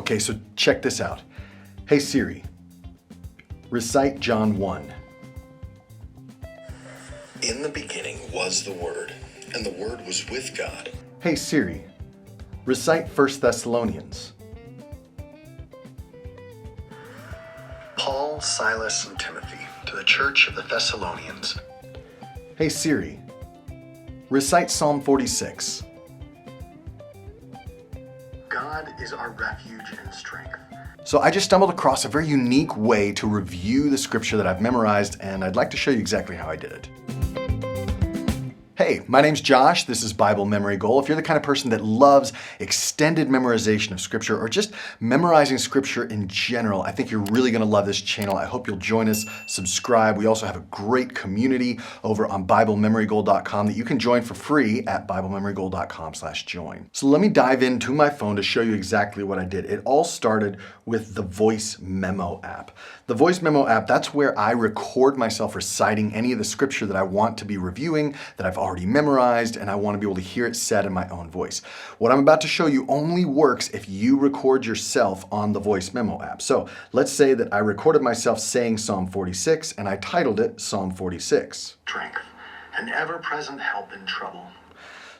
Okay, so check this out. Hey Siri, recite John 1. In the beginning was the Word, and the Word was with God. Hey Siri, recite 1 Thessalonians. Paul, Silas, and Timothy, to the church of the Thessalonians. Hey Siri, recite Psalm 46. God is our refuge and strength. So I just stumbled across a very unique way to review the scripture that I've memorized, and I'd like to show you exactly how I did it. Hey, my name's Josh. This is Bible Memory Goal. If you're the kind of person that loves extended memorization of scripture or just memorizing scripture in general, I think you're really going to love this channel. I hope you'll join us, subscribe. We also have a great community over on BibleMemoryGoal.com that you can join for free at BibleMemoryGoal.com/join. So let me dive into my phone to show you exactly what I did. It all started with the Voice Memo app. The Voice Memo app, that's where I record myself reciting any of the scripture that I want to be reviewing, that I've already memorized, and I want to be able to hear it said in my own voice. What I'm about to show you only works if you record yourself on the Voice Memo app. So let's say that I recorded myself saying Psalm 46 and I titled it Psalm 46. Strength, an ever-present help in trouble.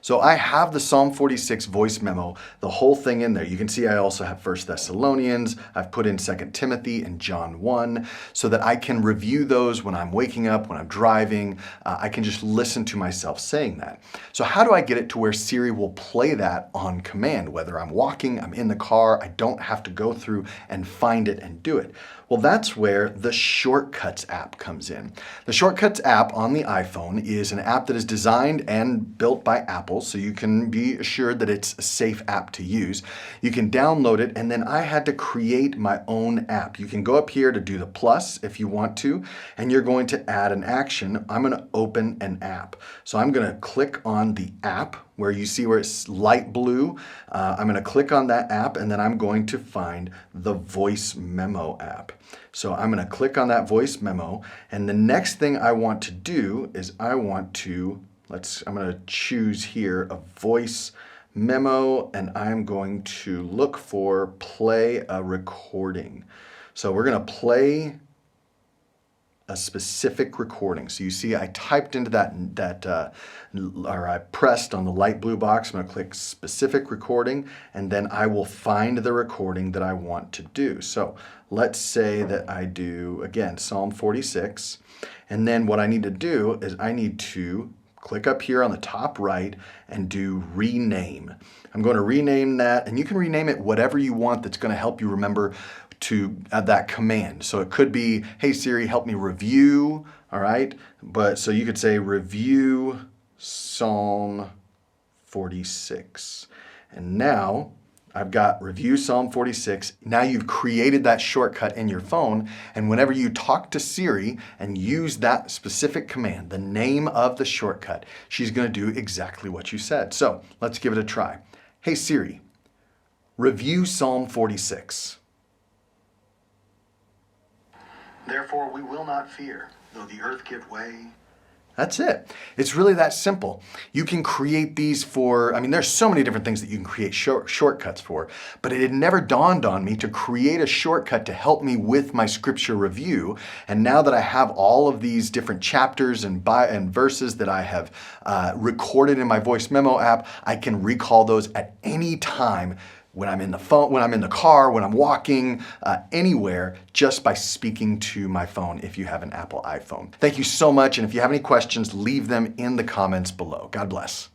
So I have the Psalm 46 voice memo, the whole thing in there. You can see I also have 1 Thessalonians, I've put in 2 Timothy and John 1, so that I can review those when I'm waking up, when I'm driving. I can just listen to myself saying that. So how do I get it to where Siri will play that on command? Whether I'm walking, I'm in the car, I don't have to go through and find it and do it. Well, that's where the Shortcuts app comes in. The Shortcuts app on the iPhone is an app that is designed and built by Apple, so you can be assured that it's a safe app to use. You can download it, and then I had to create my own app. You can go up here to do the plus if you want to, and you're going to add an action. I'm going to open an app. So I'm going to click on the app where you see where it's light blue. I'm going to click on that app, and then I'm going to find the Voice Memo app. So I'm going to click on that Voice Memo, and the next thing I want to do is I'm going to choose here a Voice Memo, and I'm going to look for play a recording. So we're going to play a specific recording. So you see I typed into or I pressed on the light blue box. I'm going to click specific recording, and then I will find the recording that I want to do. So let's say that I do, again, Psalm 46, and then what I need to do is I need to click up here on the top right and do rename. I'm going to rename that, and you can rename it whatever you want that's going to help you remember to that command. So it could be, hey Siri, help me review, all right? But so you could say review Psalm 46. And now I've got review Psalm 46. Now you've created that shortcut in your phone, and whenever you talk to Siri and use that specific command, the name of the shortcut, she's going to do exactly what you said. So let's give it a try. Hey Siri, review Psalm 46. Therefore we will not fear, though the earth give way. That's it. It's really that simple. You can create these there's so many different things that you can create shortcuts for, but it had never dawned on me to create a shortcut to help me with my scripture review. And now that I have all of these different chapters and verses that I have recorded in my Voice Memo app, I can recall those at any time when I'm in the phone, when I'm in the car, when I'm walking, anywhere, just by speaking to my phone if you have an Apple iPhone. Thank you so much, and if you have any questions, leave them in the comments below. God bless.